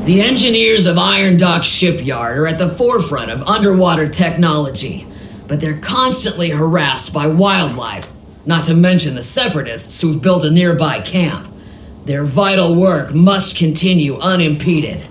The engineers of Iron Dock Shipyard are at the forefront of underwater technology, but they're constantly harassed by wildlife, not to mention the separatists who've built a nearby camp. Their vital work must continue unimpeded.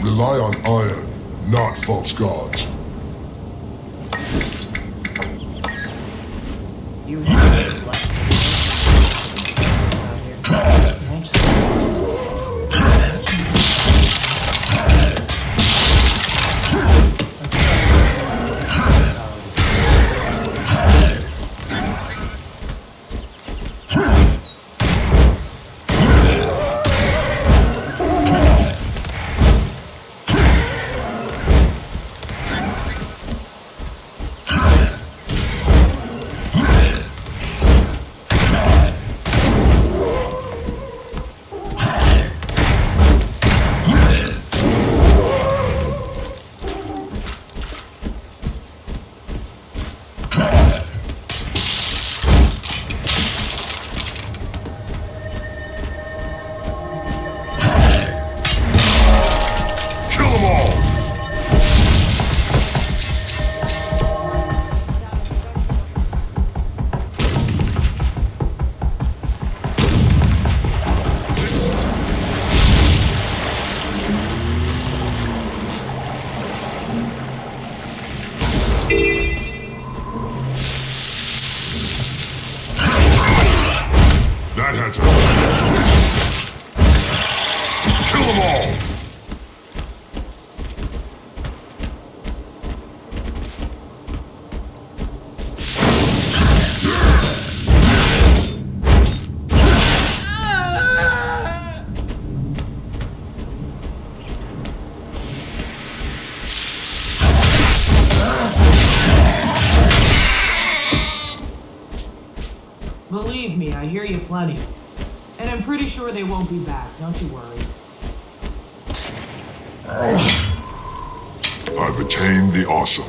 Rely on iron, not false gods. You have a blessing. That had to... Kill them all! Believe me, I hear you plenty. And I'm pretty sure they won't be back, don't you worry. I've attained the awesome.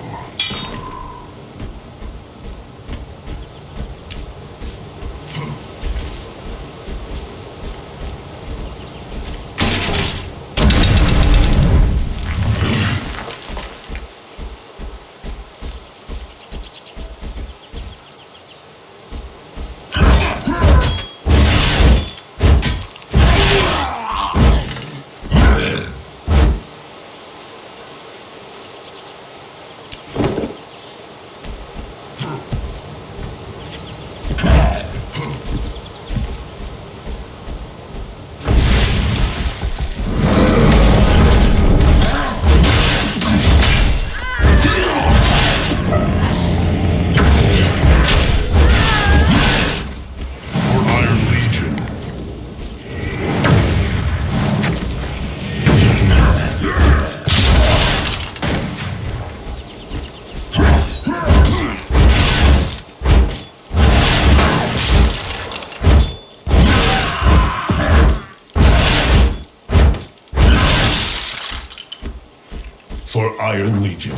Iron Legion.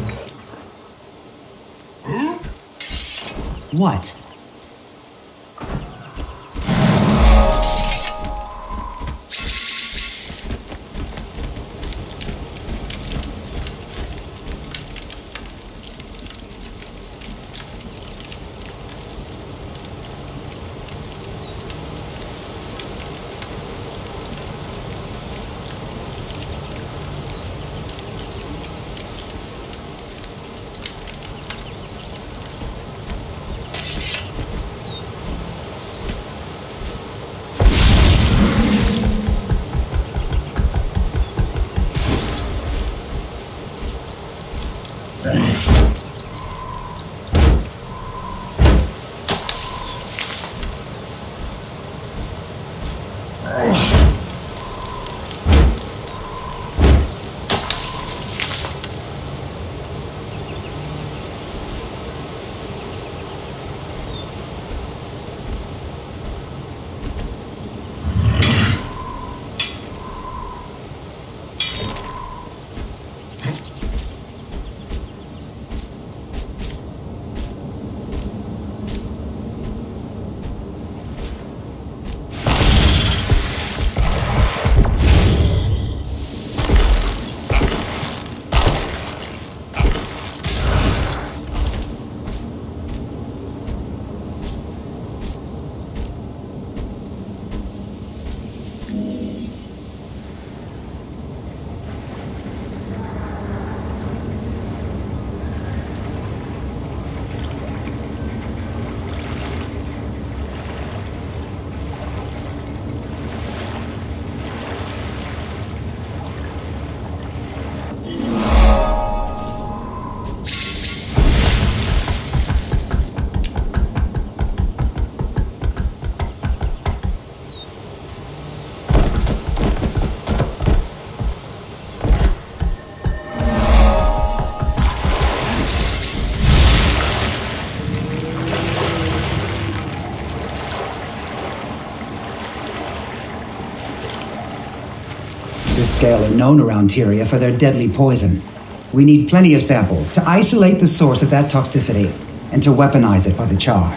What? This scale are known around Tyria for their deadly poison. We need plenty of samples to isolate the source of that toxicity and to weaponize it for the Charr.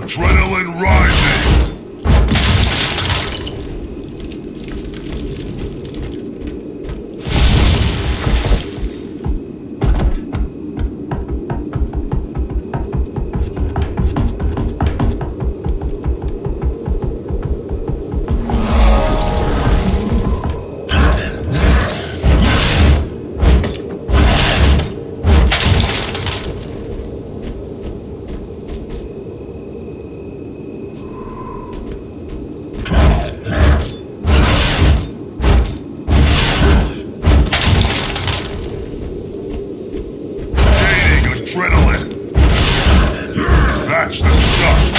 Adrenaline rising! Adrenaline! That's the stuff!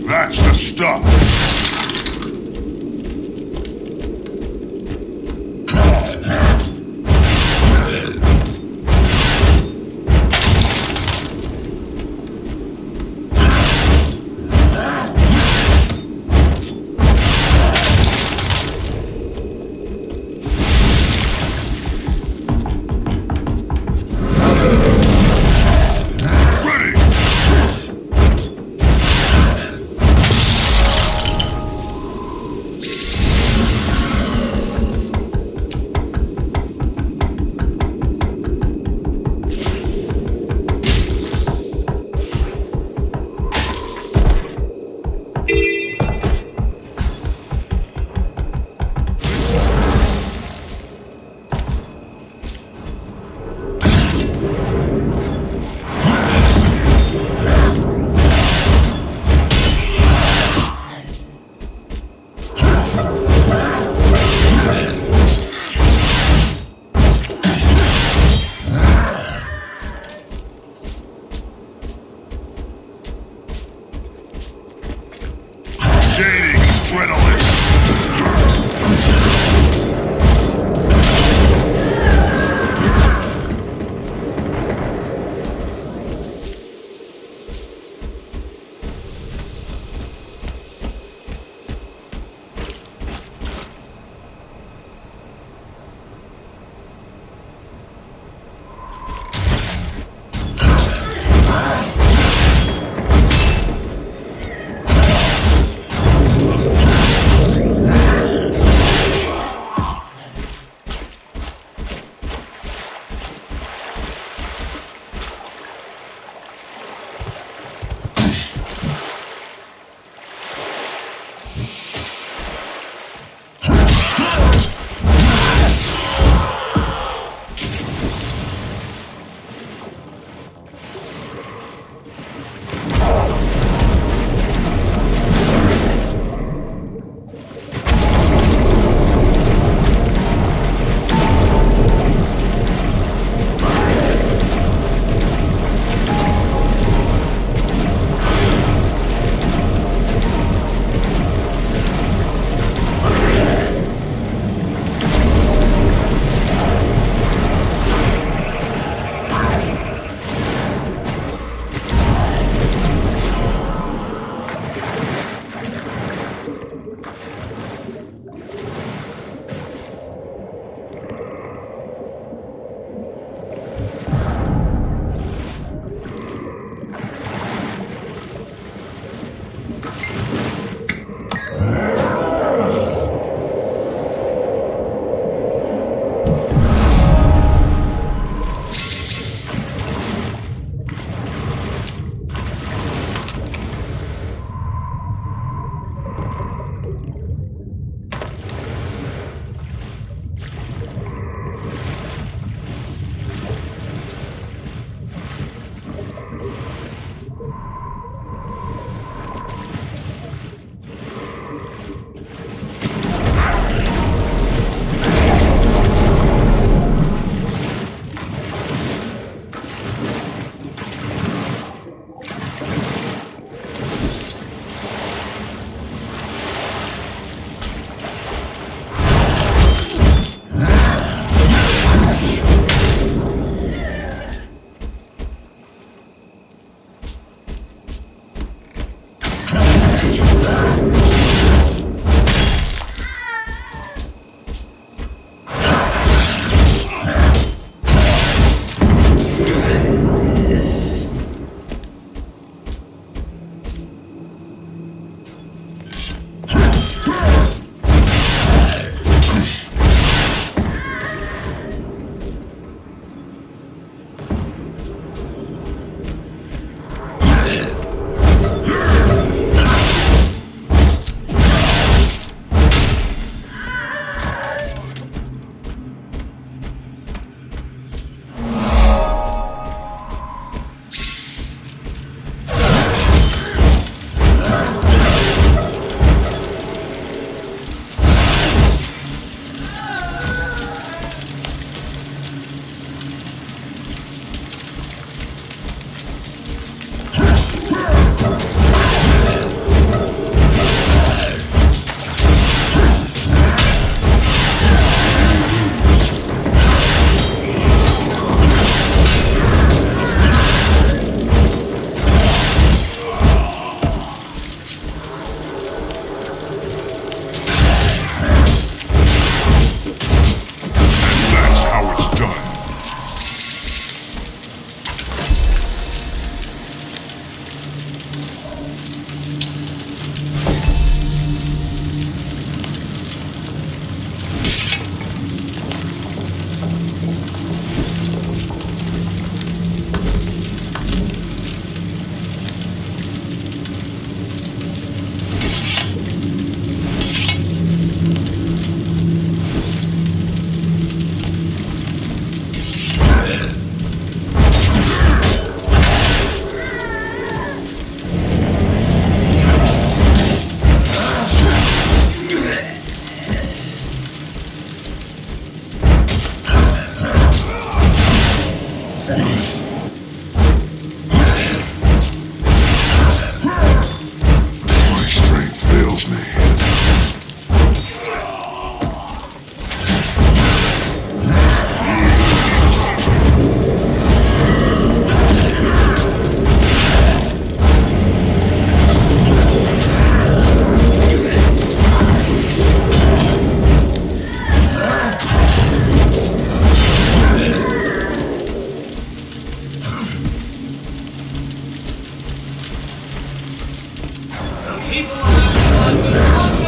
That's the stuff! Gaining adrenaline! People are asking what the fuck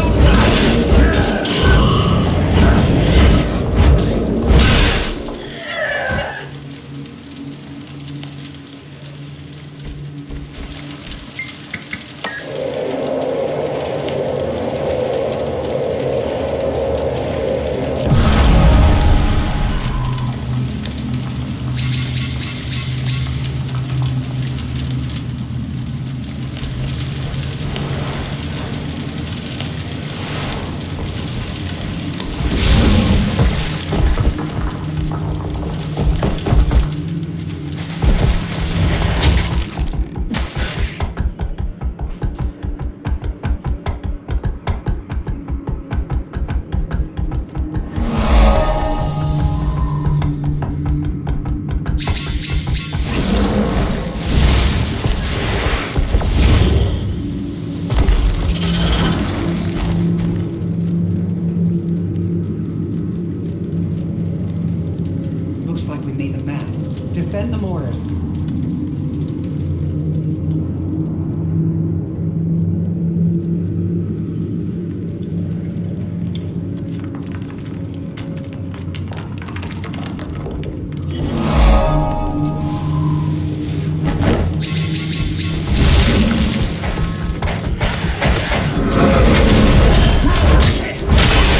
Looks like we made them mad. Defend the mortars.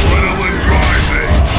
Adrenaline rising.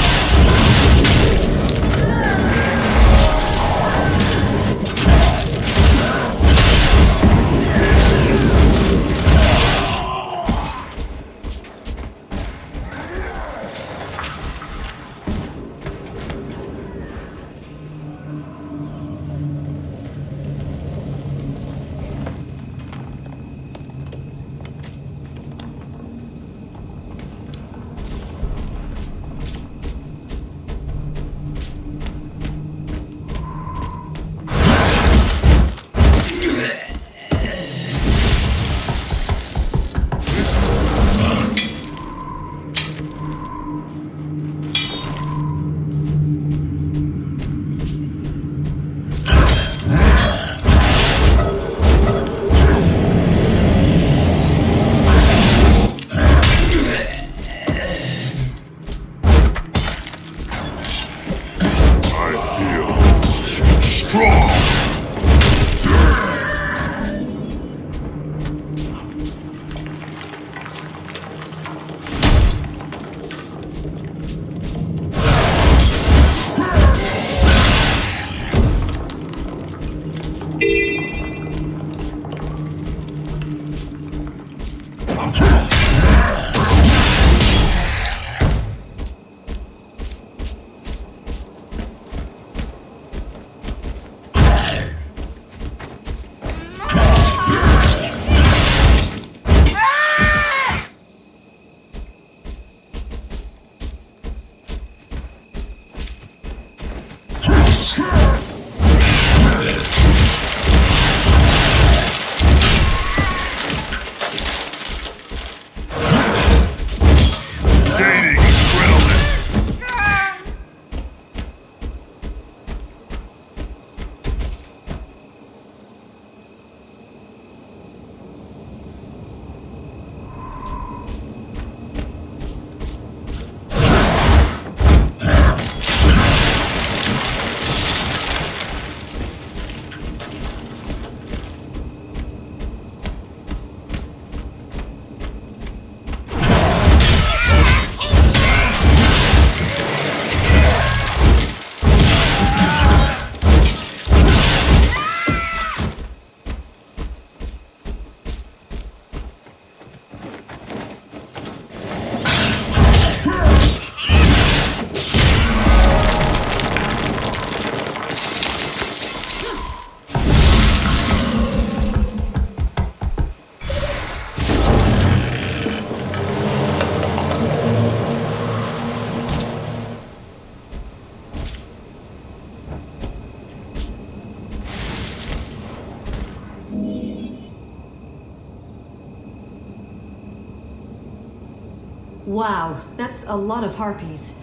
Wow, that's a lot of harpies.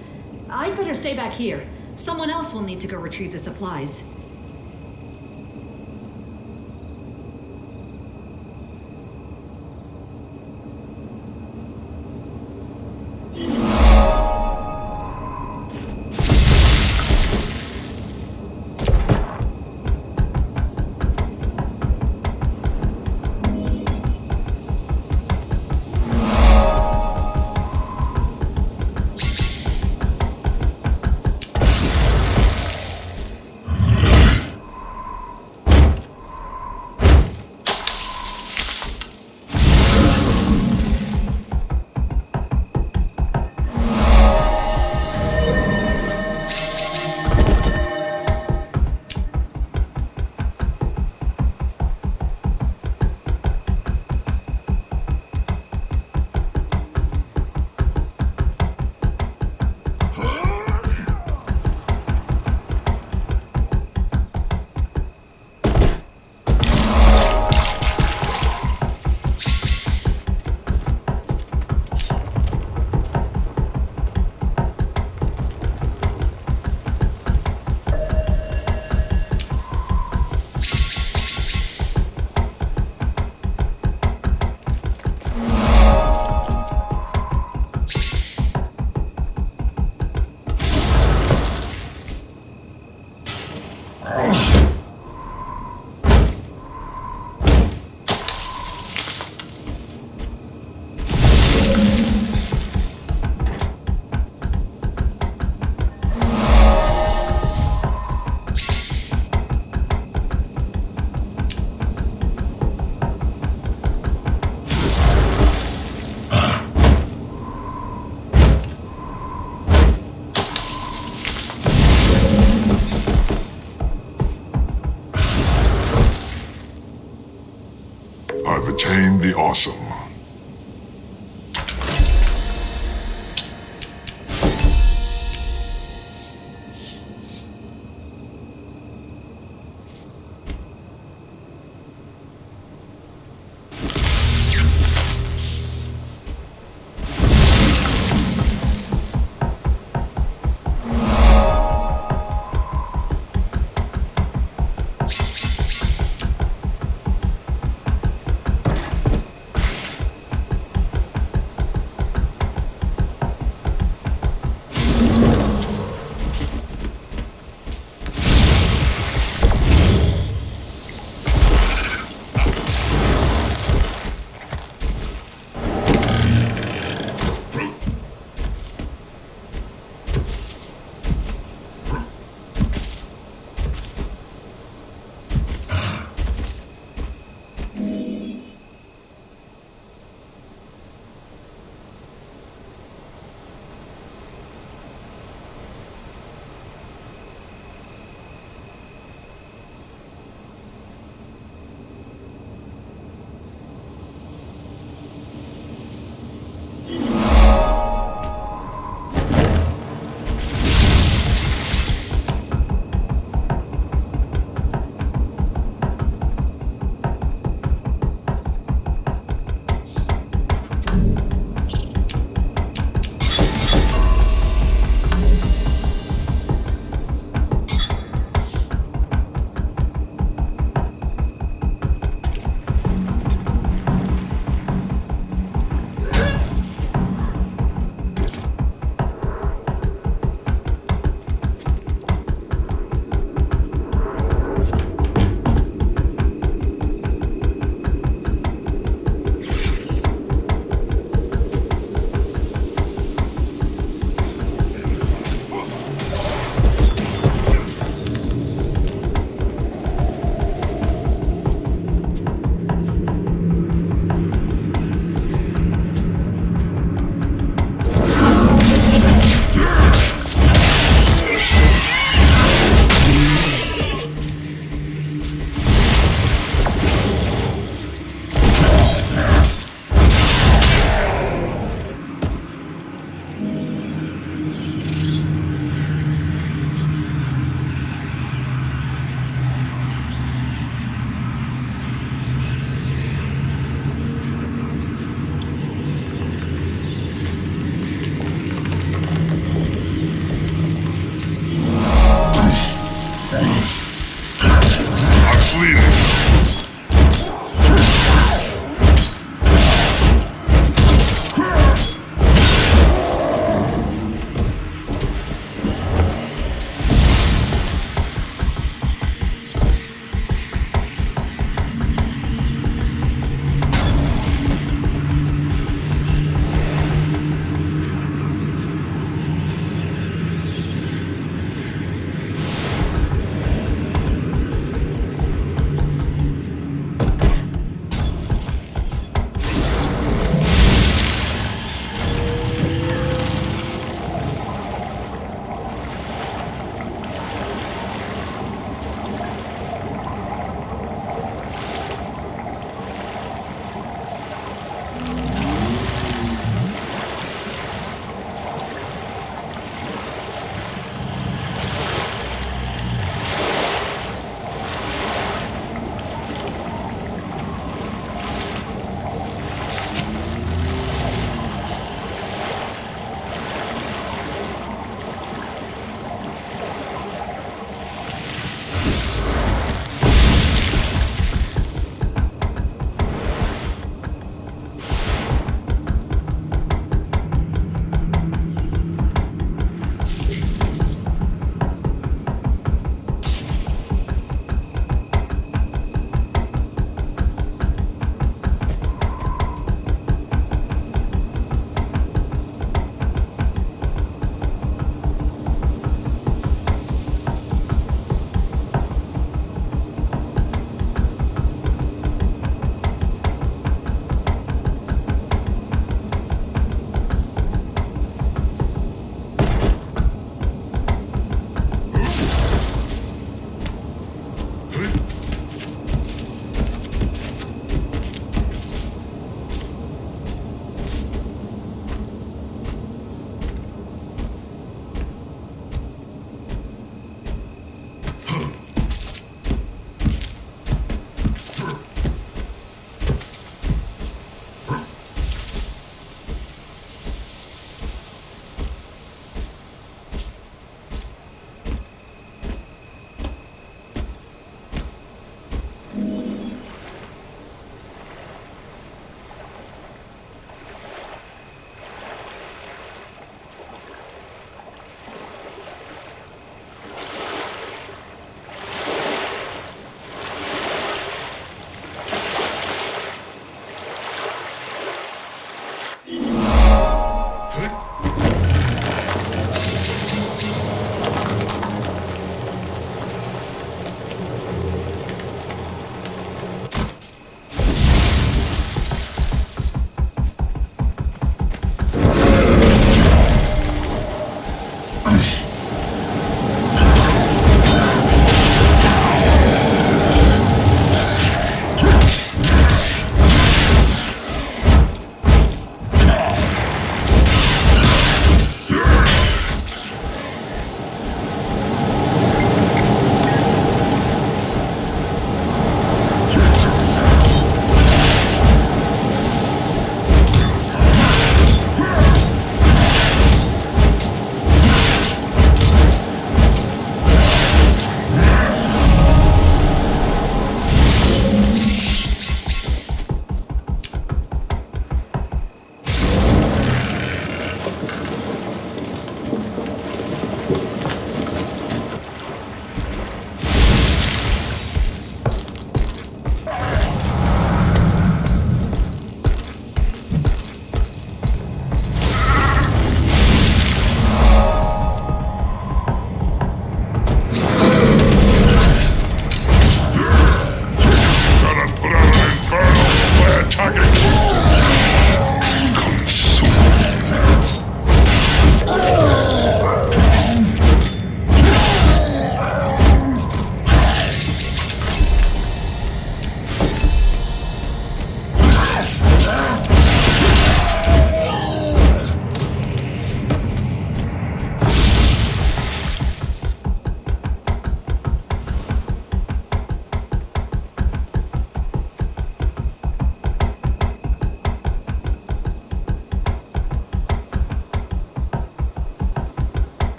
I'd better stay back here. Someone else will need to go retrieve the supplies. I've attained the awesome.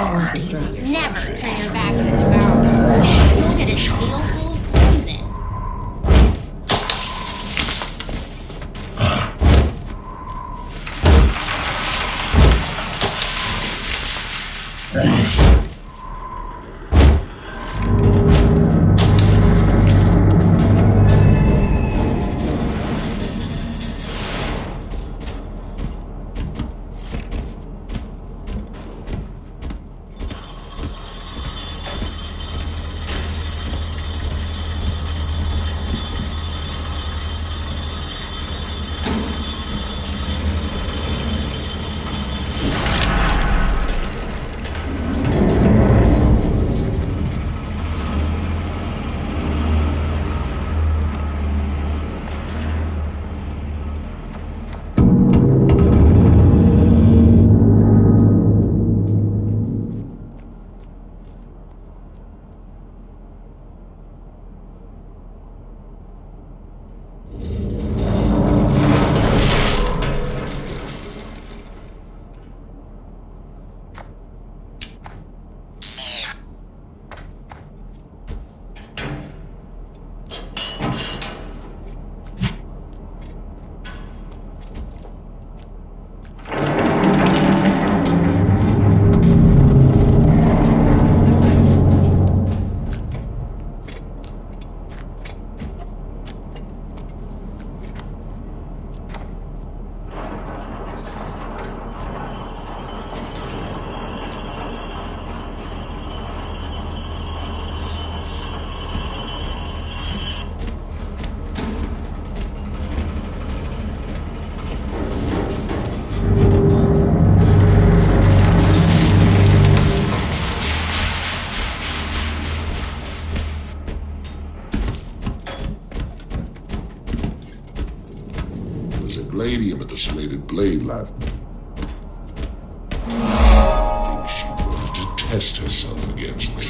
Never turn your back on the devourer. You'll get a tail full of poison. Palladium at the Slated Blade Lab. I think she will to test herself against me.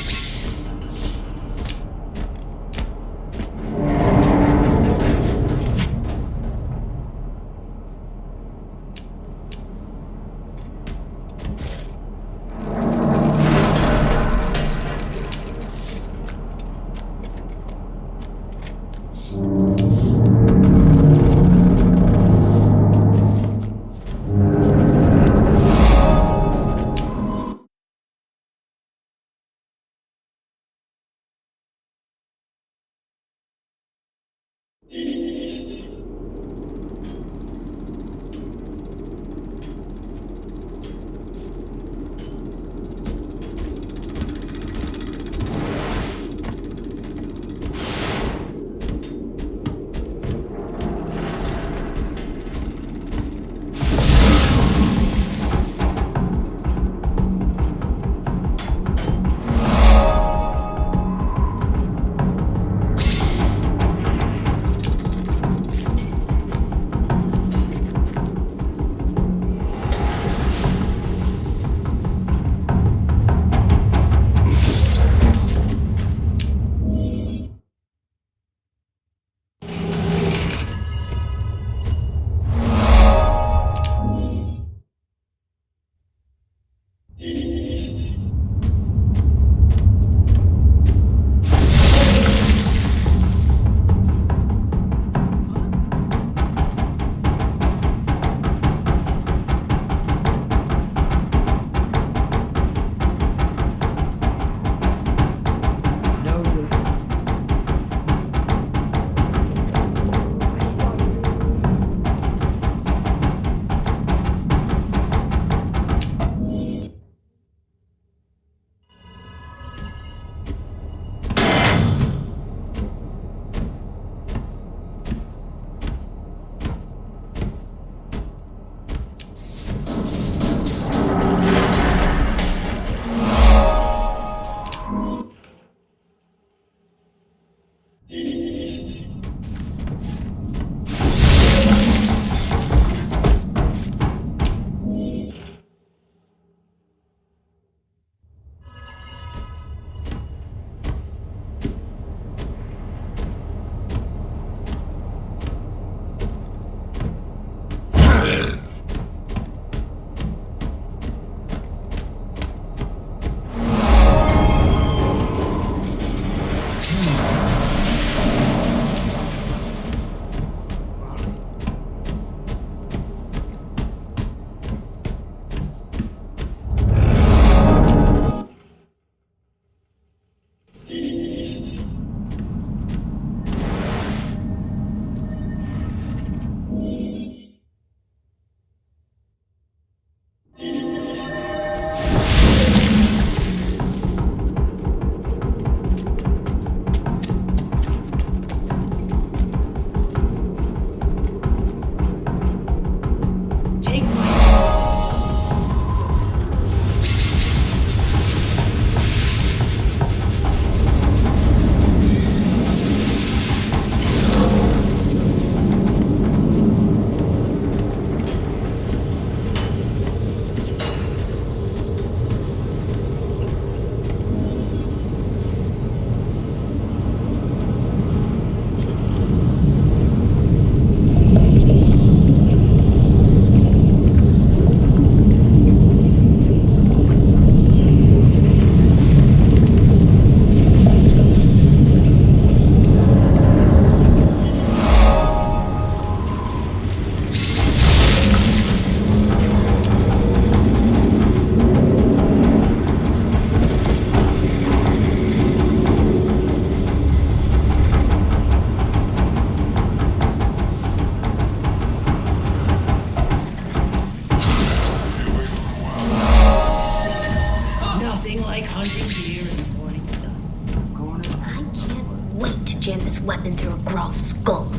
jam this weapon through a Graal's skull.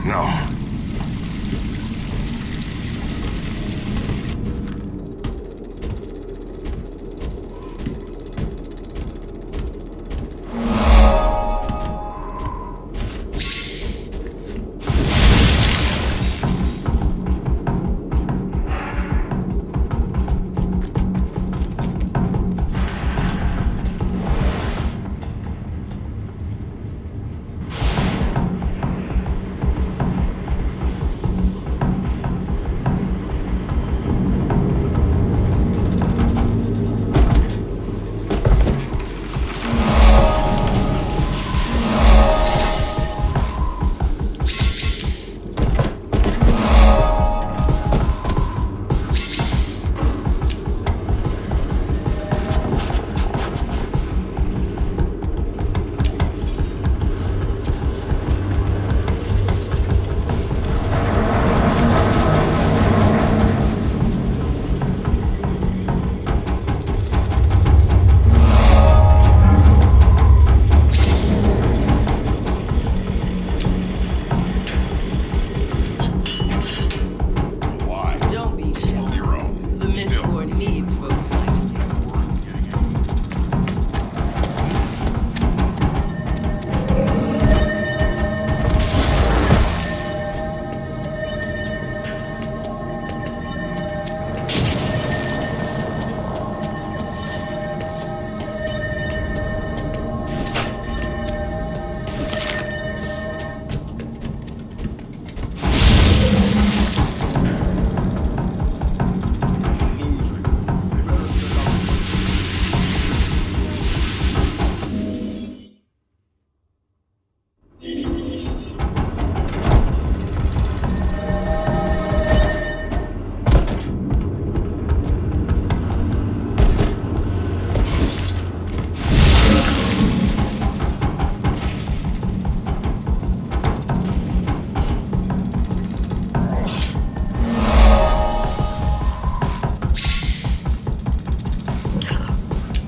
No.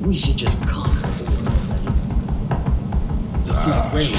We should just conquer the world. Looks like rain.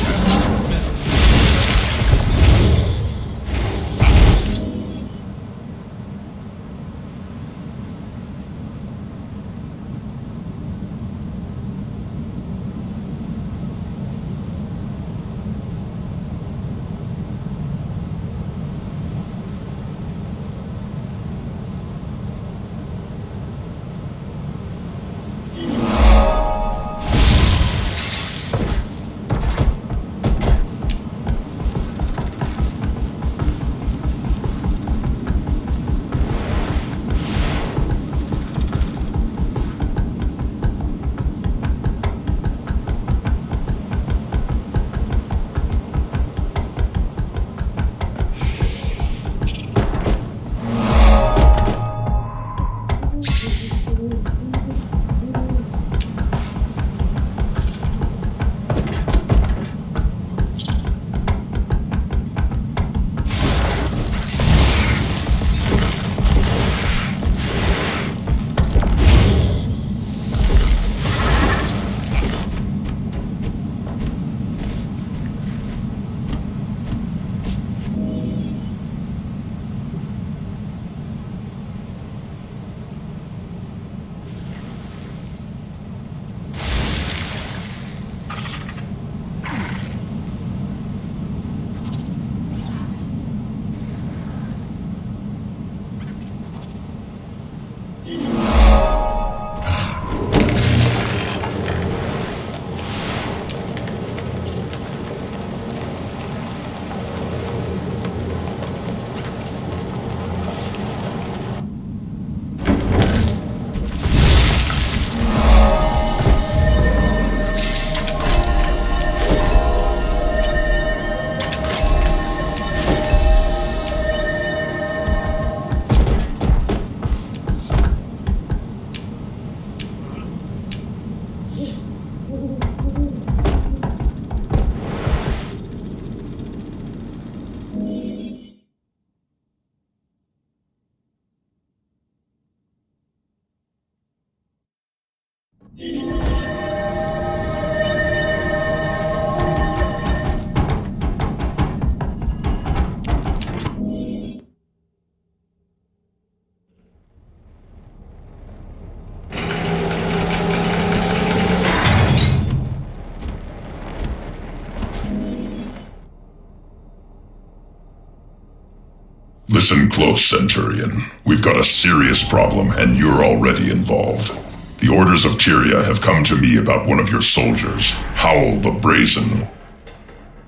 Listen close, Centurion. We've got a serious problem, and you're already involved. The orders of Tyria have come to me about one of your soldiers, Howl the Brazen.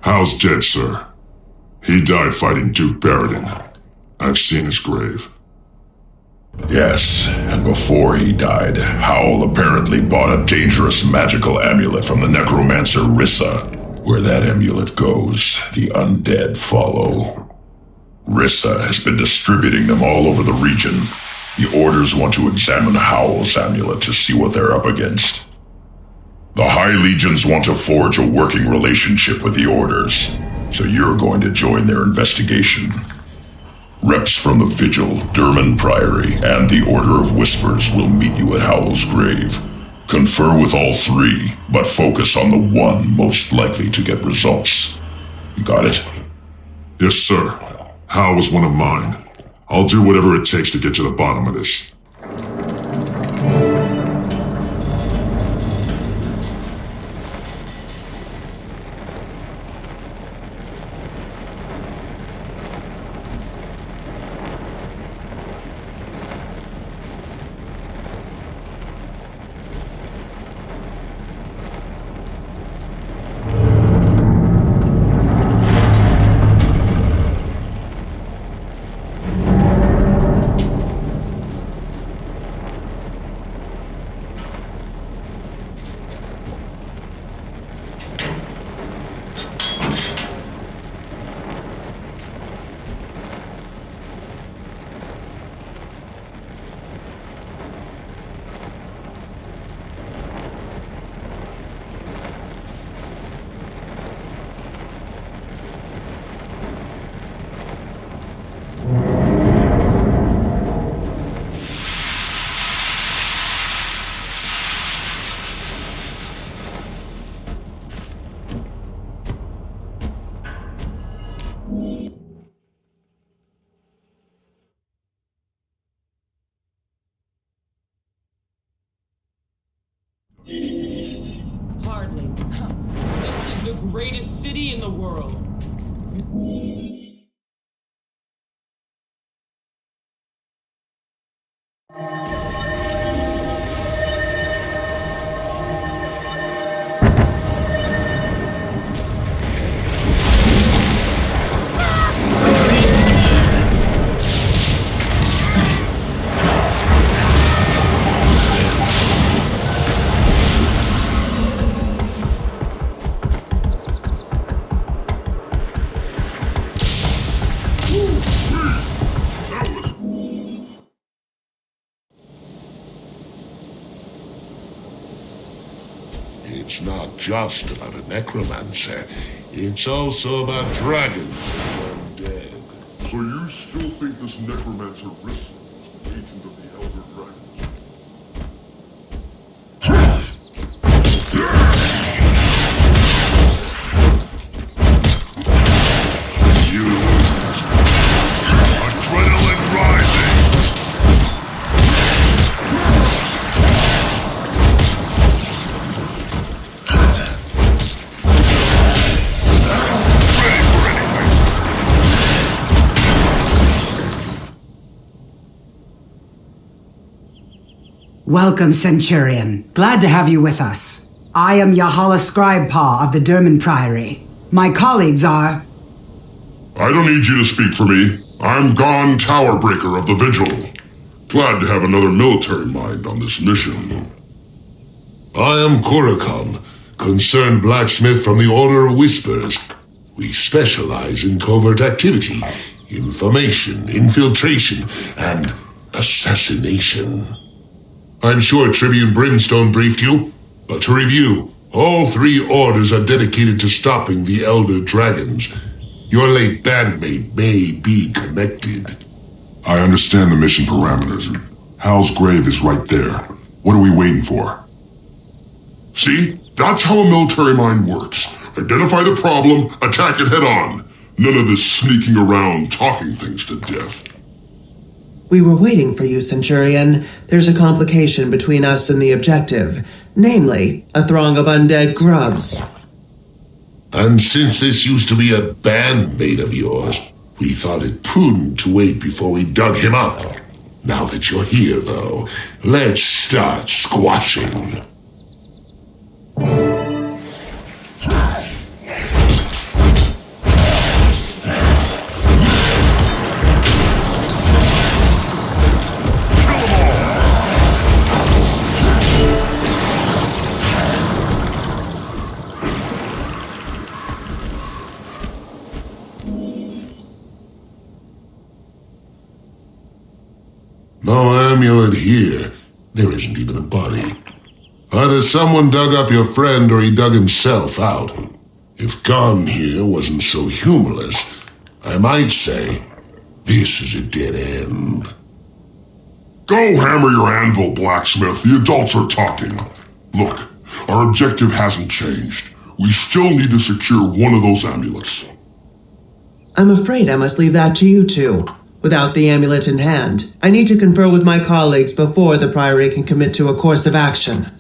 Howl's dead, sir. He died fighting Duke Baradin. I've seen his grave. Yes, and before he died, Howl apparently bought a dangerous magical amulet from the necromancer Rissa. Where that amulet goes, the undead follow. Rissa has been distributing them all over the region. The Orders want to examine Howl's amulet to see what they're up against. The High Legions want to forge a working relationship with the Orders, so you're going to join their investigation. Reps from the Vigil, Durman Priory, and the Order of Whispers will meet you at Howl's grave. Confer with all three, but focus on the one most likely to get results. You got it? Yes, sir. Howl was one of mine. I'll do whatever it takes to get to the bottom of this. Hardly. This is the greatest city in the world. It's not just about a necromancer. It's also about dragons and undead. So you still think this necromancer Rissa is the agent of the Elder Dragons? You lose. Adrenaline rising. Welcome, Centurion. Glad to have you with us. I am Yahala Scribepaw of the Durman Priory. My colleagues are... I don't need you to speak for me. I'm Gon Towerbreaker of the Vigil. Glad to have another military mind on this mission. I am Kurikon, concerned blacksmith from the Order of Whispers. We specialize in covert activity, information, infiltration, and assassination. I'm sure Tribune Brimstone briefed you, but to review, all three orders are dedicated to stopping the Elder Dragons. Your late bandmate may be connected. I understand the mission parameters. Hal's grave is right there. What are we waiting for? See? That's how a military mind works. Identify the problem, attack it head on. None of this sneaking around, talking things to death. We were waiting for you, Centurion. There's a complication between us and the objective. Namely, a throng of undead grubs. And since this used to be a bandmate of yours, we thought it prudent to wait before we dug him up. Now that you're here, though, let's start squashing. No amulet here. There isn't even a body. Either someone dug up your friend or he dug himself out. If Gon here wasn't so humorless, I might say, this is a dead end. Go hammer your anvil, blacksmith. The adults are talking. Look, our objective hasn't changed. We still need to secure one of those amulets. I'm afraid I must leave that to you two. Without the amulet in hand, I need to confer with my colleagues before the Priory can commit to a course of action.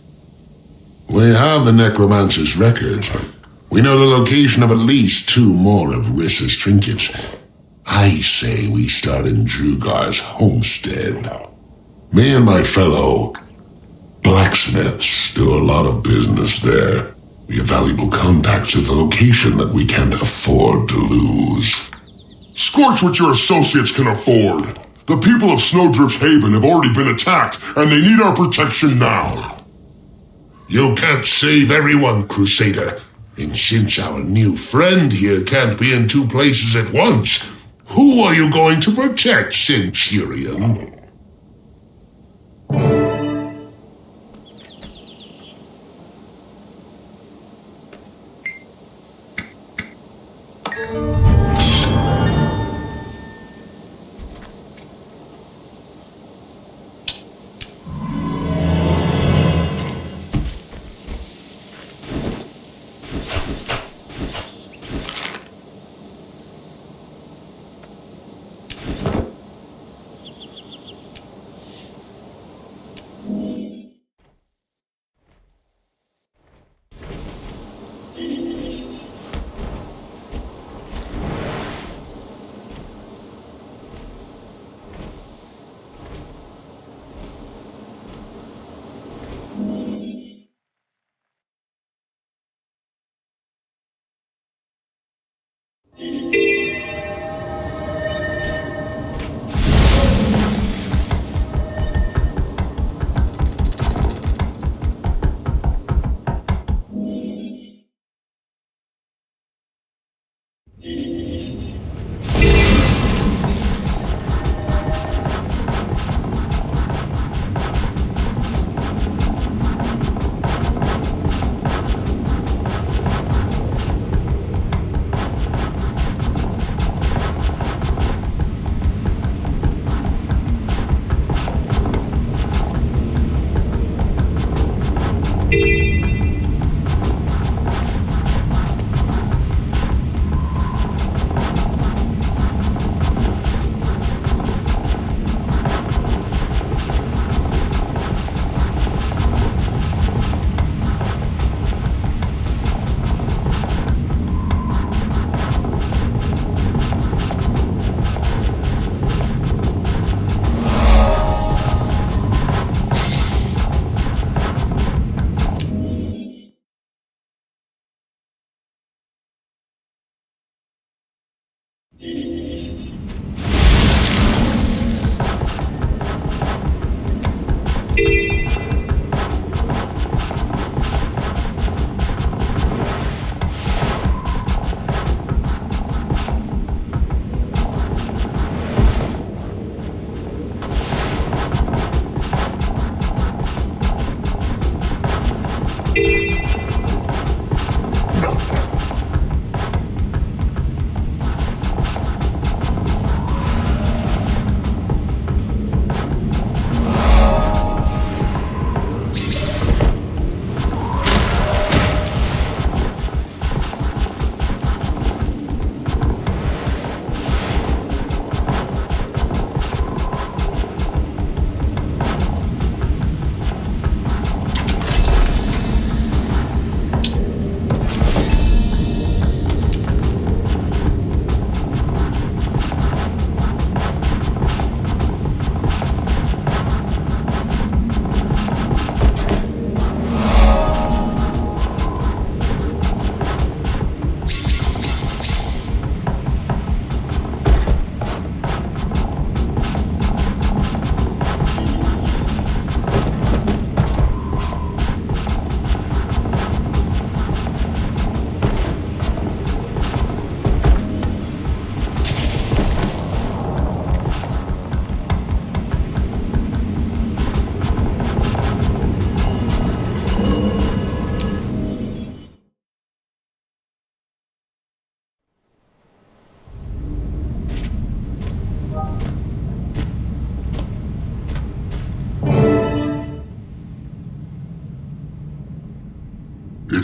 We have the necromancer's records. We know the location of at least 2 more of Rissa's trinkets. I say we start in Drugar's homestead. Me and my fellow blacksmiths do a lot of business there. We have valuable contacts at the location that we can't afford to lose. Scorch what your associates can afford. The people of Snowdrift's Haven have already been attacked, and they need our protection now. You can't save everyone, Crusader. And since our new friend here can't be in 2 places at once, who are you going to protect, Centurion?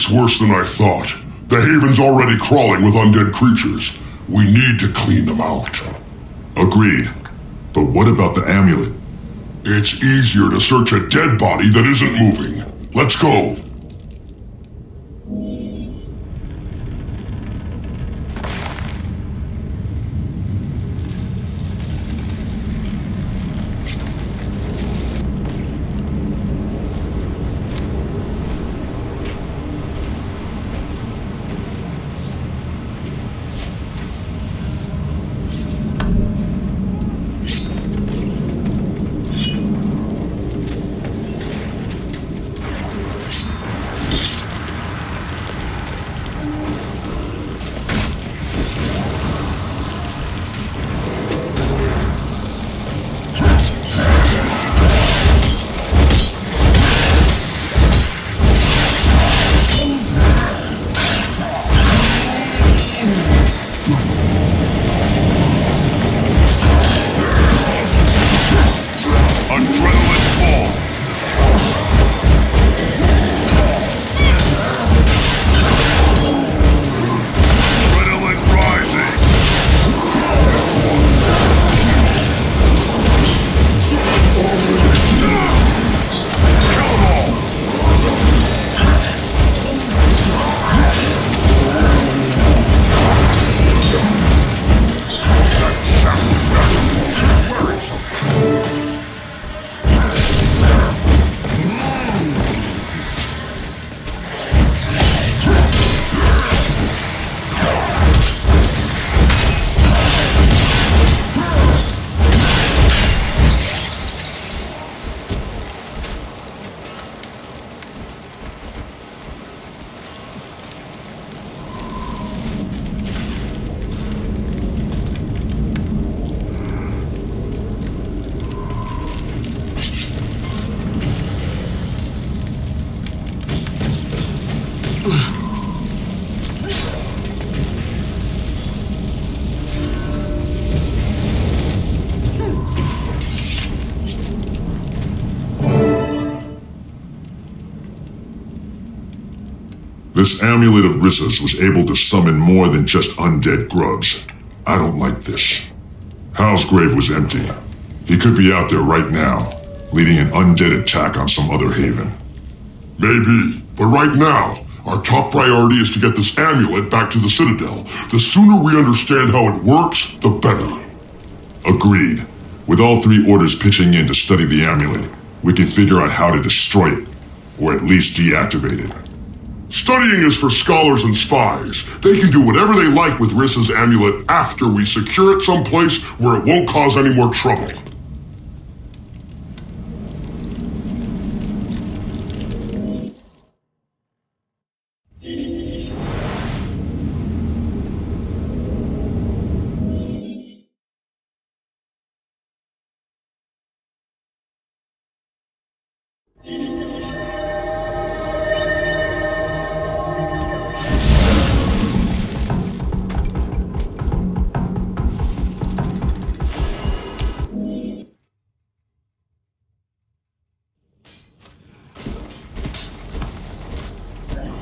It's worse than I thought. The Haven's already crawling with undead creatures. We need to clean them out. Agreed. But what about the amulet? It's easier to search a dead body that isn't moving. Let's go. This amulet of Rissa's was able to summon more than just undead grubs. I don't like this. Hal's grave was empty. He could be out there right now, leading an undead attack on some other haven. Maybe, but right now, our top priority is to get this amulet back to the Citadel. The sooner we understand how it works, the better. Agreed. With all three orders pitching in to study the amulet, we can figure out how to destroy it, or at least deactivate it. Studying is for scholars and spies. They can do whatever they like with Rissa's amulet after we secure it someplace where it won't cause any more trouble.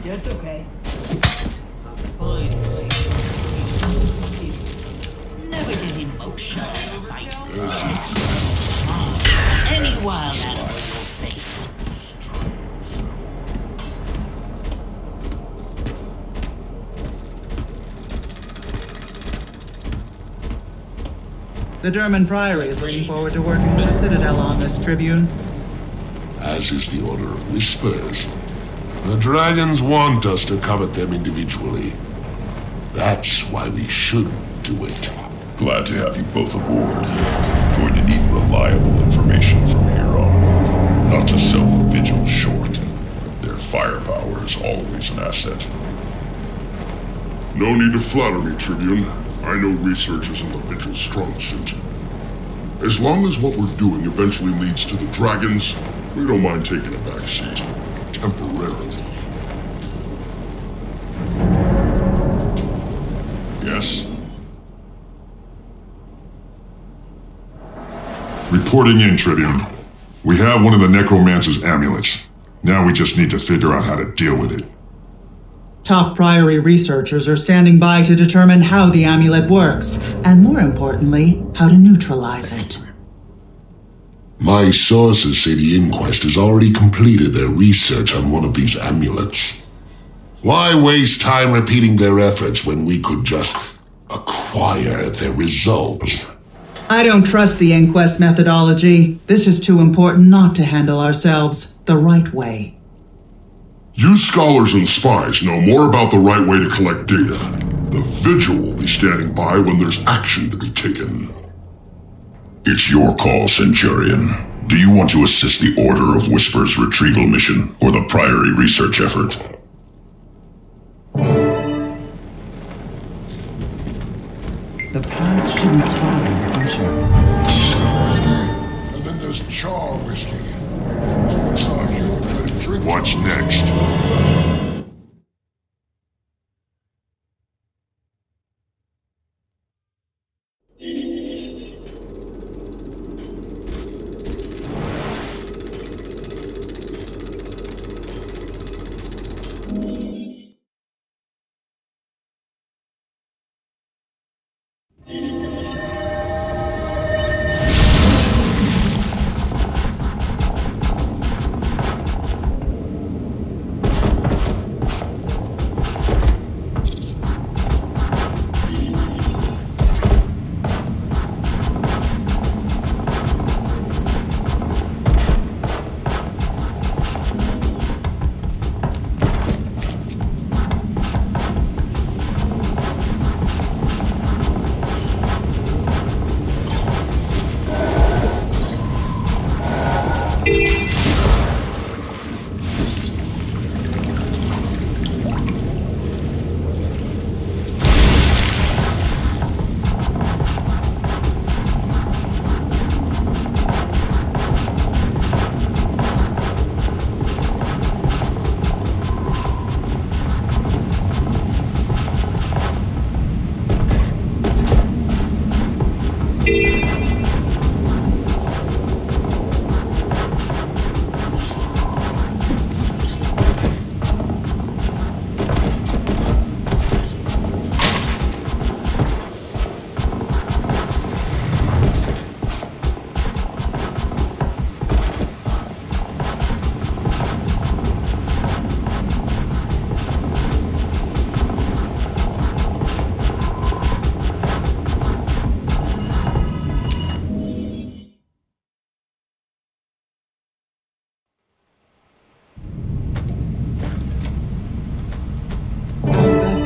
It's okay. I'm fine. Never get emotional in a fight. Any wild animal will face. The German Priory is looking forward to working with the Citadel on this, Tribune. As is the Order of Whispers. The dragons want us to covet them individually. That's why we shouldn't do it. Glad to have you both aboard. Going to need reliable information from here on. Not to sell the Vigil short. Their firepower is always an asset. No need to flatter me, Tribune. I know research isn't the Vigil's strong suit. As long as what we're doing eventually leads to the dragons, we don't mind taking a back seat. Temporarily. Yes? Reporting in, Tribune. We have one of the Necromancer's amulets. Now we just need to figure out how to deal with it. Top Priory researchers are standing by to determine how the amulet works, and more importantly, how to neutralize it. My sources say the Inquest has already completed their research on one of these amulets. Why waste time repeating their efforts when we could just acquire their results? I don't trust the Inquest methodology. This is too important not to handle ourselves the right way. You scholars and spies know more about the right way to collect data. The Vigil will be standing by when there's action to be taken. It's your call, Centurion. Do you want to assist the Order of Whispers retrieval mission or the Priory research effort? The past should inspire the future. Whiskey, and then there's Charr whiskey. What's our human try to drink? What's next?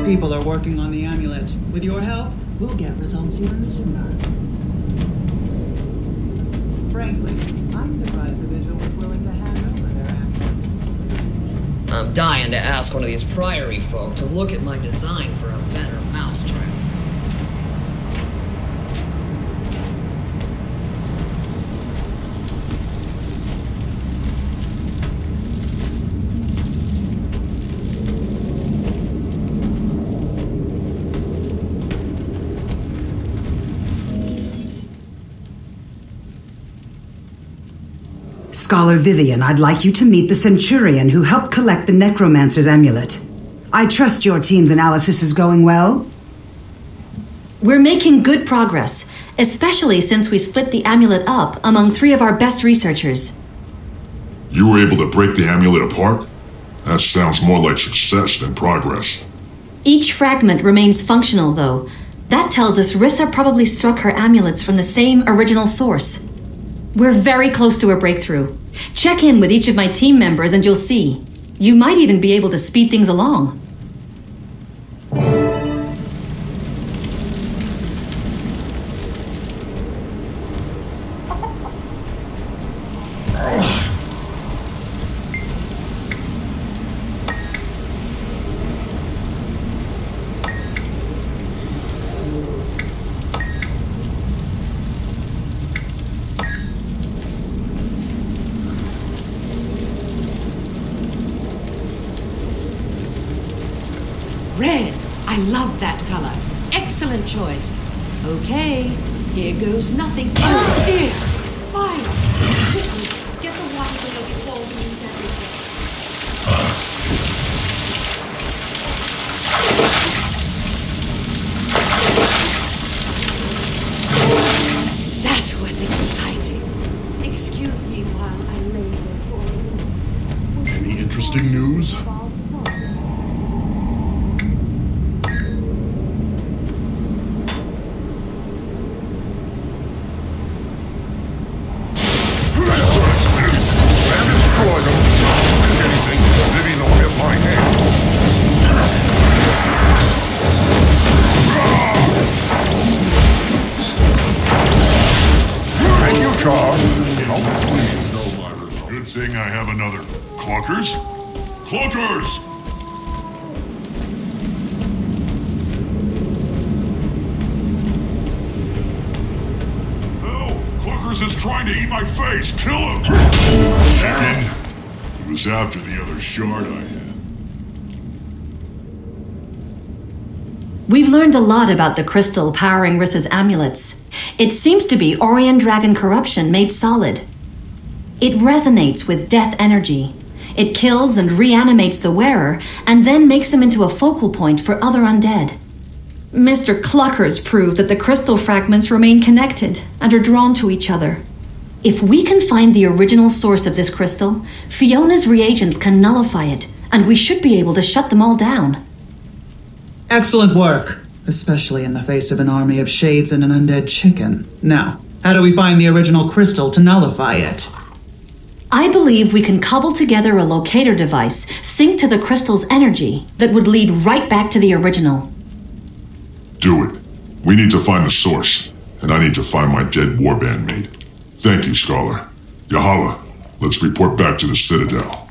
People are working on the amulet. With your help, we'll get results even sooner. Frankly, I'm surprised the Vigil was willing to hand over their amulet. I'm dying to ask one of these Priory folk to look at my design for a better mousetrap. Scholar Vivian, I'd like you to meet the Centurion who helped collect the Necromancer's amulet. I trust your team's analysis is going well? We're making good progress, especially since we split the amulet up among 3 of our best researchers. You were able to break the amulet apart? That sounds more like success than progress. Each fragment remains functional, though. That tells us Rissa probably struck her amulets from the same original source. We're very close to a breakthrough. Check in with each of my team members and you'll see. You might even be able to speed things along. Red. I love that color. Excellent choice. Okay, here goes nothing. Oh dear! Fire! Quickly, get the water below before we lose everything. That was exciting. Excuse me while I lay there for Any interesting news? Thank you, Charr. No, Myers. Good thing I have another. Clunkers? Clunkers! No! Clunkers is trying to eat my face! Kill him! Chicken! He was after the other shard I had. We've learned a lot about the crystal powering Rissa's amulets. It seems to be Orion Dragon corruption made solid. It resonates with death energy. It kills and reanimates the wearer, and then makes them into a focal point for other undead. Mr. Cluckers proved that the crystal fragments remain connected and are drawn to each other. If we can find the original source of this crystal, Fiona's reagents can nullify it, and we should be able to shut them all down. Excellent work, especially in the face of an army of shades and an undead chicken. Now, how do we find the original crystal to nullify it? I believe we can cobble together a locator device synced to the crystal's energy that would lead right back to the original. Do it. We need to find the source, and I need to find my dead warband mate. Thank you, Scholar. Yahala, let's report back to the Citadel.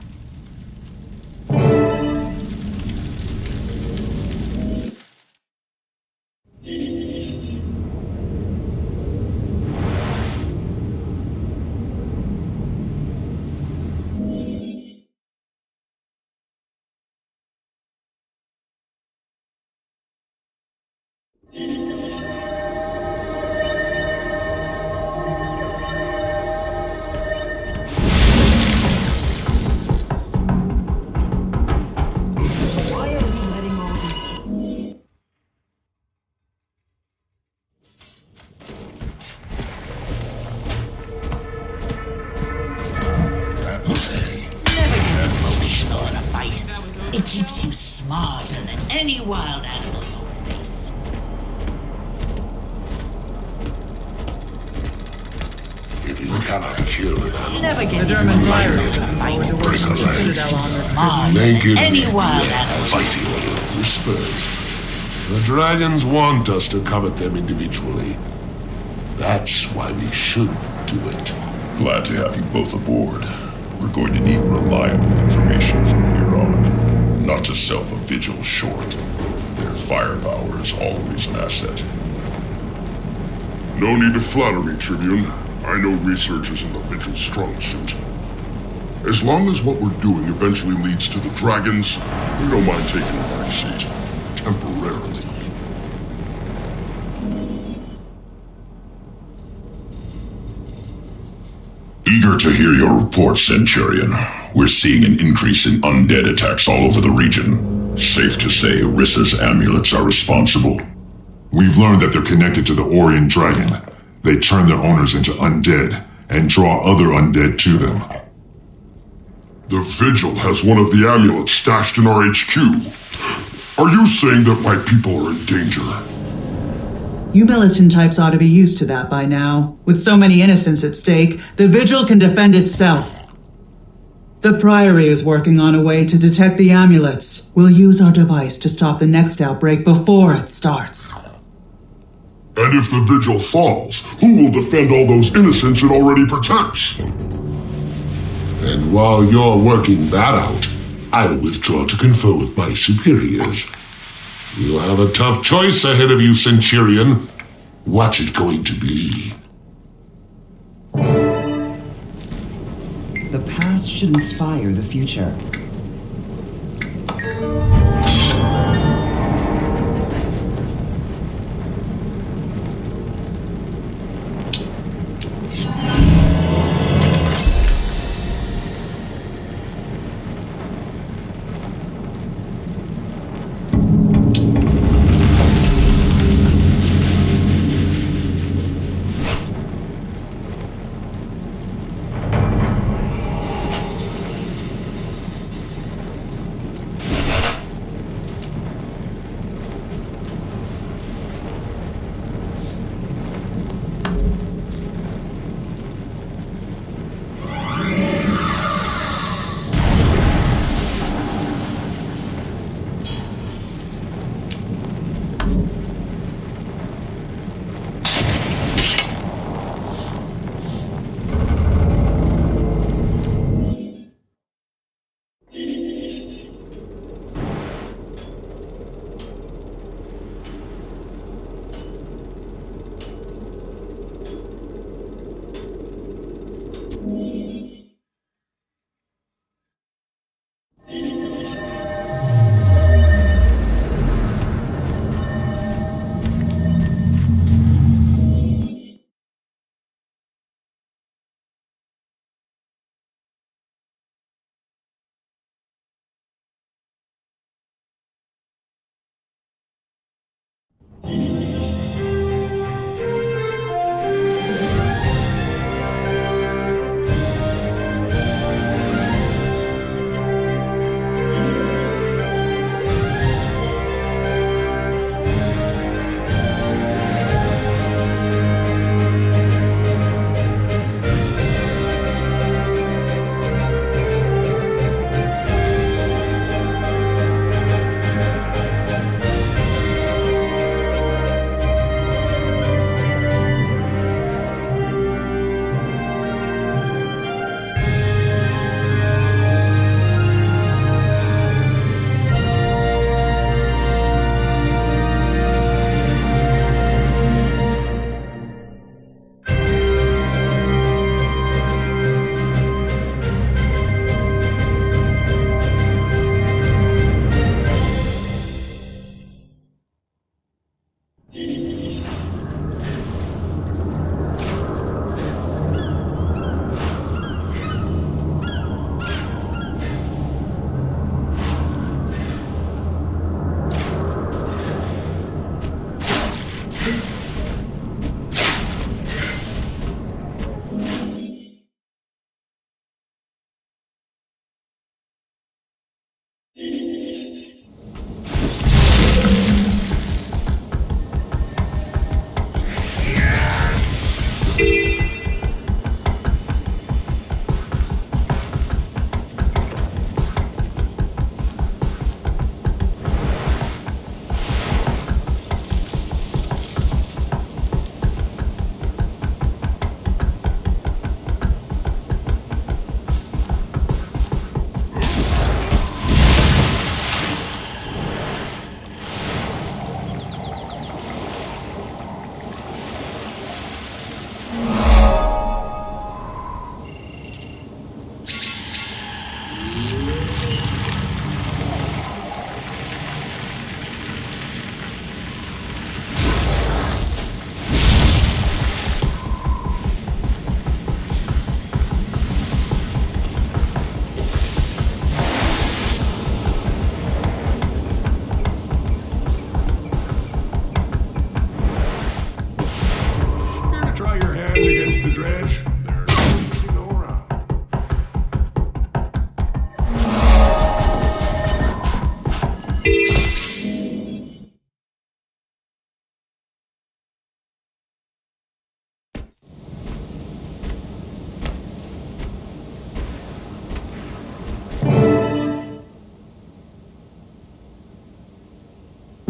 It keeps you smarter than any wild animal you'll face. If you cannot kill it, Never get German fighters in a fight. It keeps you smarter than any wild animal you'll face. respect. The dragons want us to covet them individually. That's why we should do it. Glad to have you both aboard. We're going to need reliable information from here on. Not to sell the Vigil short. Their firepower is always an asset. No need to flatter me, Tribune. I know research isn't the Vigil's strong suit. As long as what we're doing eventually leads to the dragons, we don't mind taking a back seat. Temporarily. Eager to hear your report, Centurion. We're seeing an increase in undead attacks all over the region. Safe to say Rissa's amulets are responsible. We've learned that they're connected to the Orion Dragon. They turn their owners into undead and draw other undead to them. The Vigil has one of the amulets stashed in our HQ. Are you saying that my people are in danger? You militant types ought to be used to that by now. With so many innocents at stake, the Vigil can defend itself. The Priory is working on a way to detect the amulets. We'll use our device to stop the next outbreak before it starts. And if the Vigil falls, who will defend all those innocents it already protects? And while you're working that out, I'll withdraw to confer with my superiors. You'll have a tough choice ahead of you, Centurion. What's it going to be? The past should inspire the future.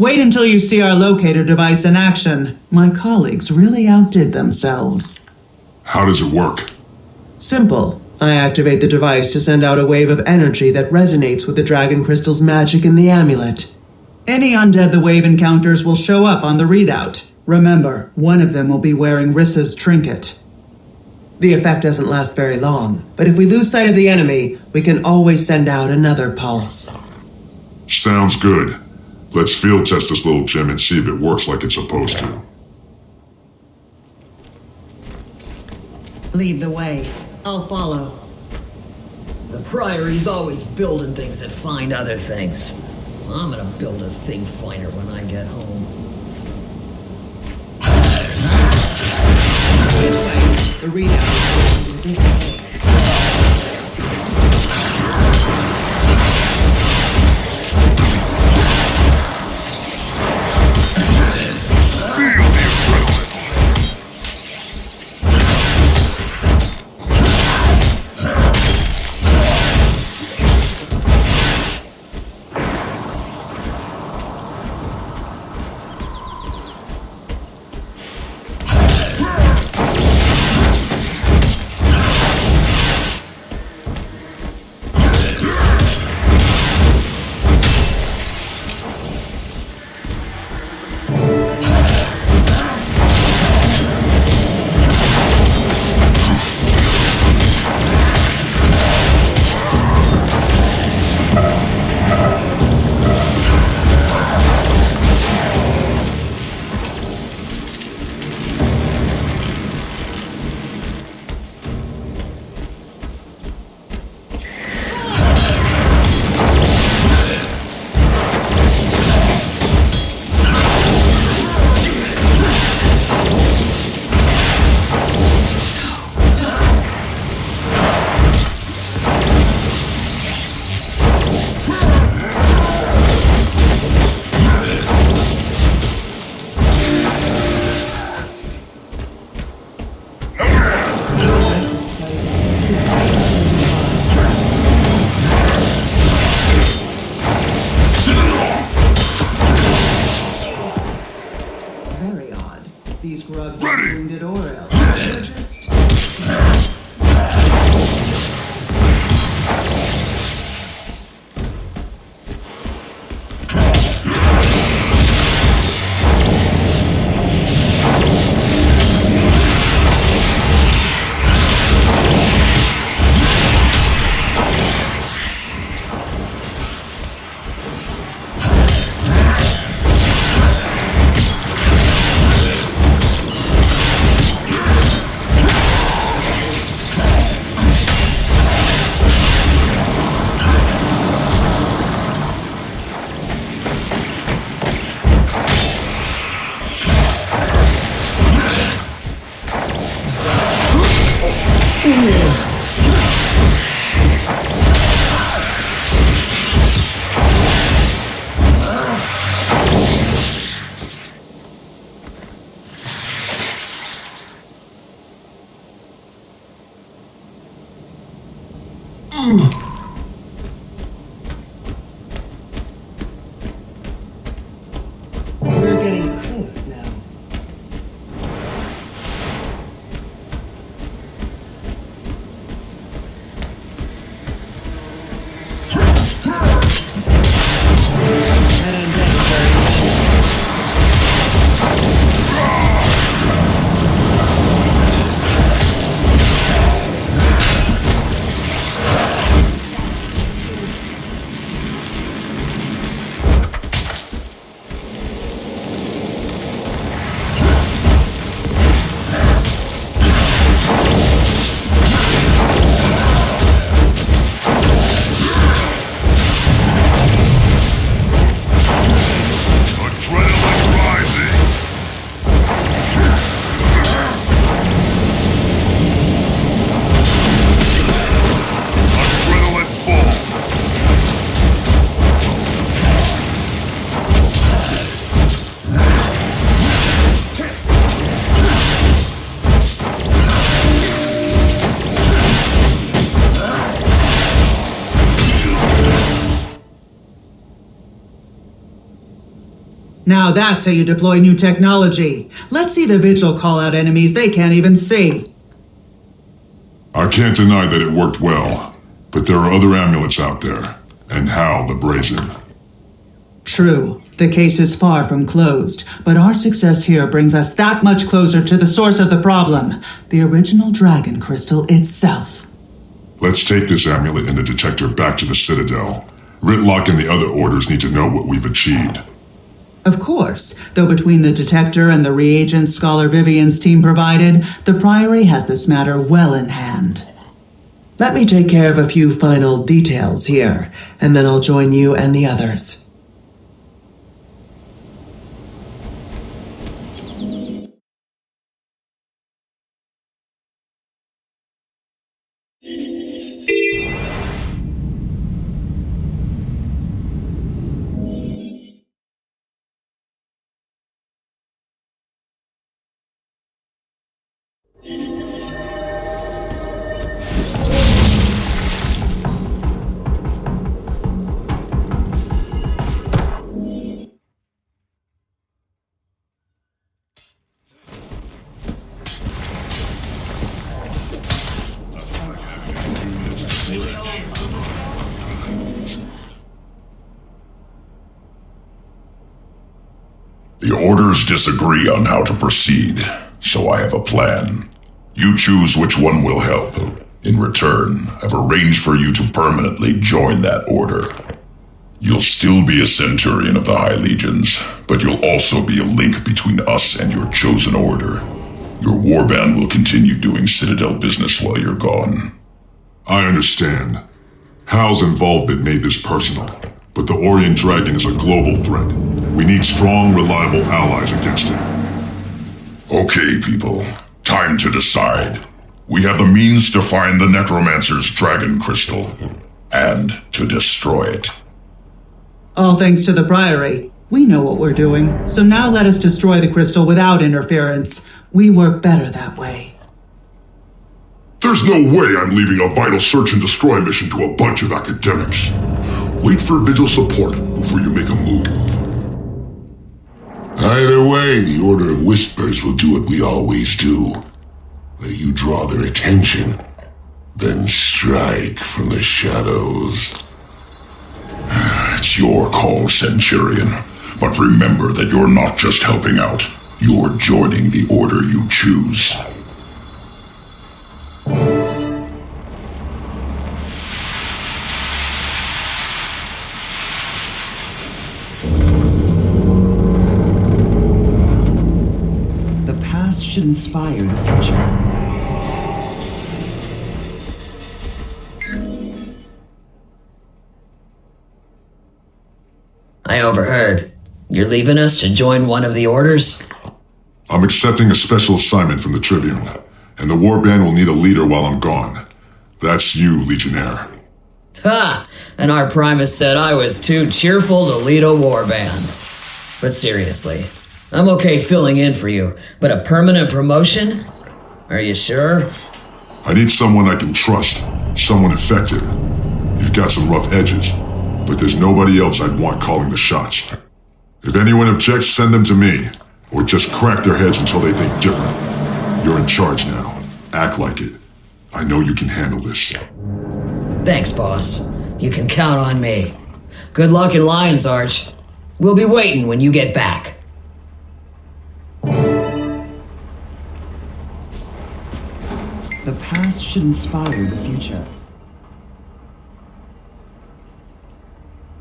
Wait until you see our locator device in action. My colleagues really outdid themselves. How does it work? Simple. I activate the device to send out a wave of energy that resonates with the dragon crystal's magic in the amulet. Any undead the wave encounters will show up on the readout. Remember, one of them will be wearing Rissa's trinket. The effect doesn't last very long, but if we lose sight of the enemy, we can always send out another pulse. Sounds good. Let's field test this little gem and see if it works like it's supposed to. Lead the way. I'll follow. The Priory's always building things that find other things. I'm gonna build a thing finder when I get home. This way. The readout is this way. These grubs are wounded or else. They're just... Now that's how you deploy new technology. Let's see the Vigil call out enemies they can't even see. I can't deny that it worked well, but there are other amulets out there, and Hal the Brazen. True, the case is far from closed, but our success here brings us that much closer to the source of the problem, the original dragon crystal itself. Let's take this amulet and the detector back to the Citadel. Ritlock and the other orders need to know what we've achieved. Of course, though between the detector and the reagents Scholar Vivian's team provided, the Priory has this matter well in hand. Let me take care of a few final details here, and then I'll join you and the others. The orders disagree on how to proceed, so I have a plan. You choose which one will help. In return, I've arranged for you to permanently join that order. You'll still be a Centurion of the High Legions, but you'll also be a link between us and your chosen order. Your warband will continue doing Citadel business while you're gone. I understand. Hal's involvement made this personal, but the Orient Dragon is a global threat. We need strong, reliable allies against it. Okay, people. Time to decide. We have the means to find the Necromancer's dragon crystal, and to destroy it. All thanks to the Priory. We know what we're doing, so now let us destroy the crystal without interference. We work better that way. There's no way I'm leaving a vital search and destroy mission to a bunch of academics. Wait for Vigil support before you make a move. Either way, the Order of Whispers will do what we always do. Let you draw their attention, then strike from the shadows. It's your call, Centurion. But remember that you're not just helping out. You're joining the order you choose. The past should inspire the future. I overheard. You're leaving us to join one of the orders? I'm accepting a special assignment from the Tribune, and the warband will need a leader while I'm gone. That's you, Legionnaire. Ha! And our Primus said I was too cheerful to lead a warband. But seriously, I'm okay filling in for you, but a permanent promotion? Are you sure? I need someone I can trust, someone effective. You've got some rough edges, but there's nobody else I'd want calling the shots. If anyone objects, send them to me, or just crack their heads until they think different. You're in charge now. Act like it. I know you can handle this. Thanks, boss. You can count on me. Good luck in Lion's Arch. We'll be waiting when you get back. The past should inspire the future.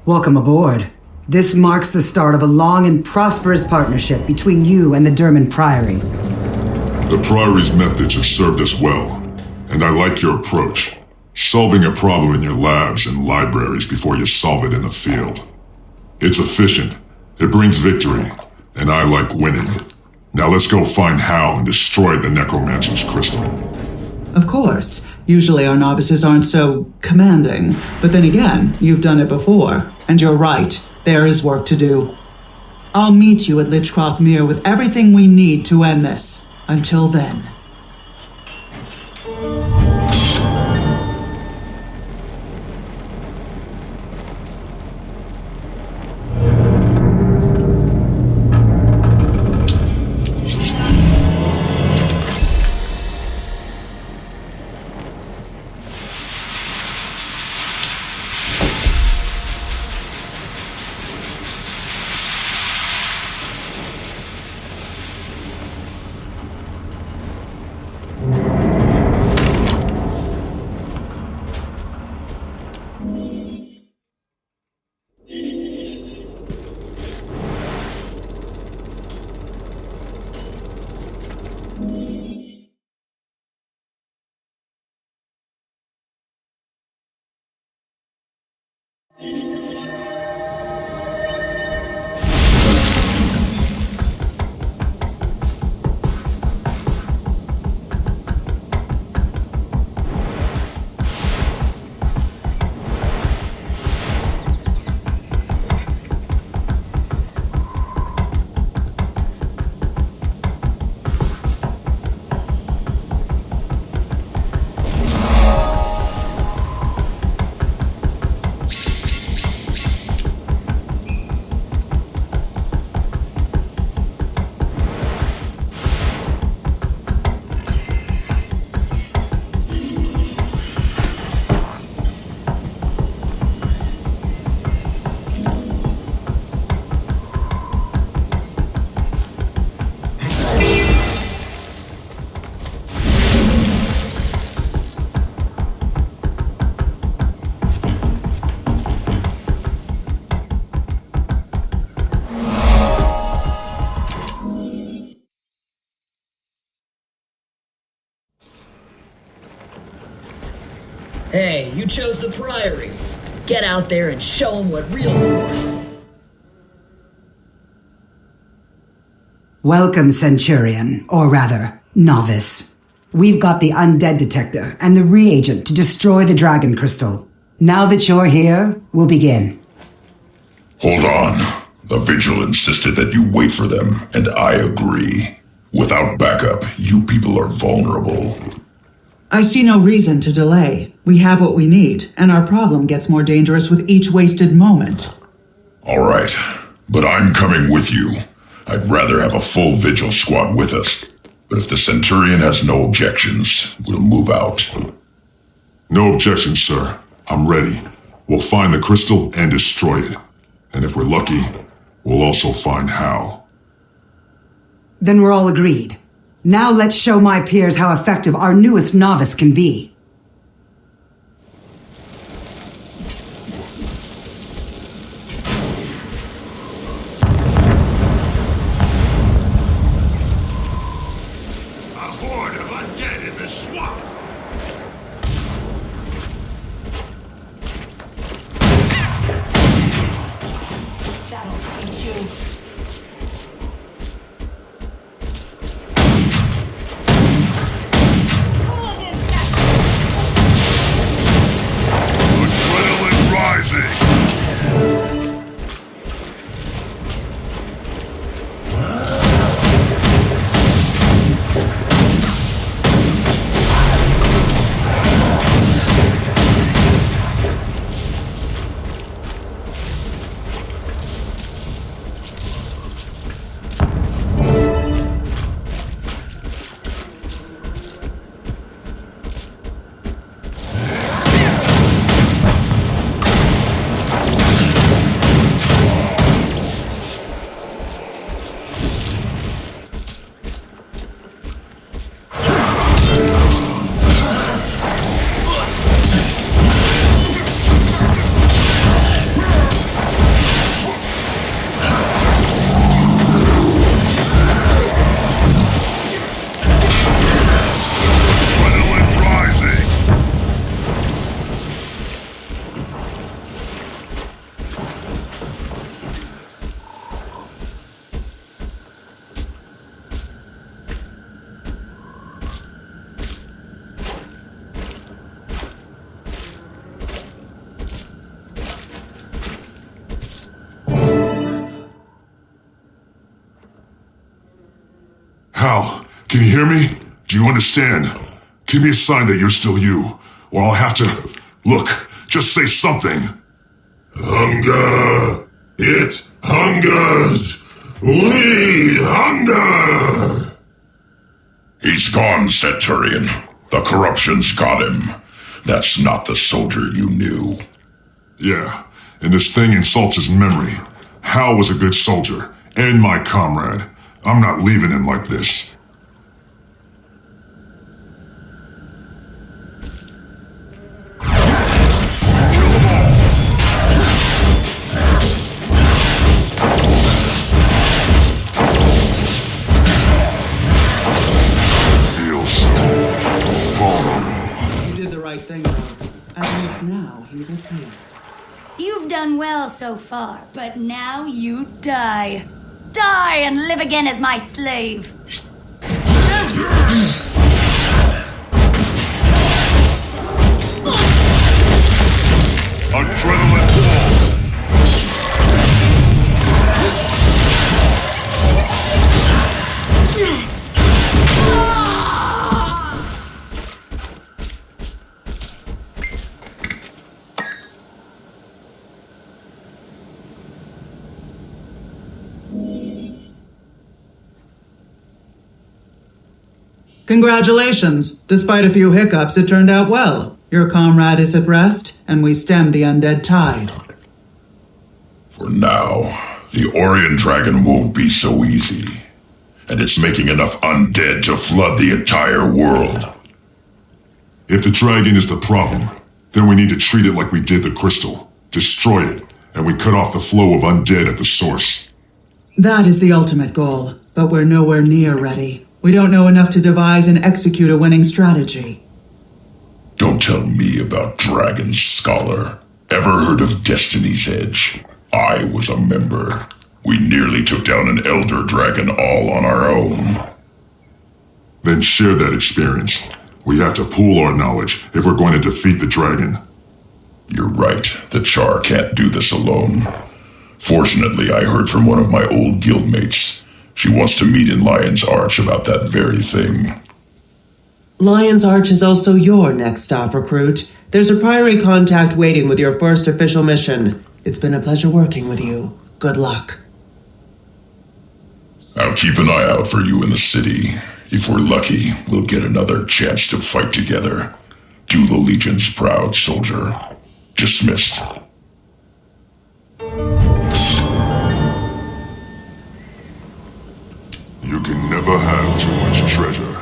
Welcome aboard. This marks the start of a long and prosperous partnership between you and the Derman Priory. The Priory's methods have served us well, and I like your approach. Solving a problem in your labs and libraries before you solve it in the field. It's efficient, it brings victory, and I like winning. Now let's go find Hal and destroy the Necromancer's crystal. Of course. Usually our novices aren't so commanding, but then again, you've done it before, and you're right. There is work to do. I'll meet you at Lichcroft Mere with everything we need to end this. Until then. Hey, you chose the Priory. Get out there and show them what real swords. Welcome, Centurion, or rather, Novice. We've got the undead detector and the reagent to destroy the dragon crystal. Now that you're here, we'll begin. Hold on. The Vigil insisted that you wait for them, and I agree. Without backup, you people are vulnerable. I see no reason to delay. We have what we need, and our problem gets more dangerous with each wasted moment. All right, but I'm coming with you. I'd rather have a full Vigil squad with us. But if the Centurion has no objections, we'll move out. No objections, sir. I'm ready. We'll find the crystal and destroy it. And if we're lucky, we'll also find how. Then we're all agreed. Now let's show my peers how effective our newest novice can be. A horde of undead in the swamp! That'll teach you. Adrenaline rising! Adrenaline rising! Hal, can you hear me? Do you understand? Give me a sign that you're still you, or I'll have to... Look, just say something. Hunger! It hungers! We hunger! He's gone, Centurion. The corruption's got him. That's not the soldier you knew. Yeah, and this thing insults his memory. Hal was a good soldier, and my comrade. I'm not leaving him like this. Kill them all! Feels so vulnerable. You did the right thing, though. At least now he's at peace. You've done well so far, but now you die. Die and live again as my slave. Adrenaline wall! Congratulations! Despite a few hiccups, it turned out well. Your comrade is at rest, and we stemmed the undead tide. For now, the Orion Dragon won't be so easy. And it's making enough undead to flood the entire world. If the dragon is the problem, then we need to treat it like we did the crystal. Destroy it, and we cut off the flow of undead at the source. That is the ultimate goal, but we're nowhere near ready. We don't know enough to devise and execute a winning strategy. Don't tell me about dragons, scholar. Ever heard of Destiny's Edge? I was a member. We nearly took down an elder dragon all on our own. Then share that experience. We have to pool our knowledge if we're going to defeat the dragon. You're right. The Charr can't do this alone. Fortunately, I heard from one of my old guildmates. She wants to meet in Lion's Arch about that very thing. Lion's Arch is also your next stop, recruit. There's a priory contact waiting with your first official mission. It's been a pleasure working with you. Good luck. I'll keep an eye out for you in the city. If we're lucky, we'll get another chance to fight together. Do the Legion's proud, soldier. Dismissed. You can never have too much treasure.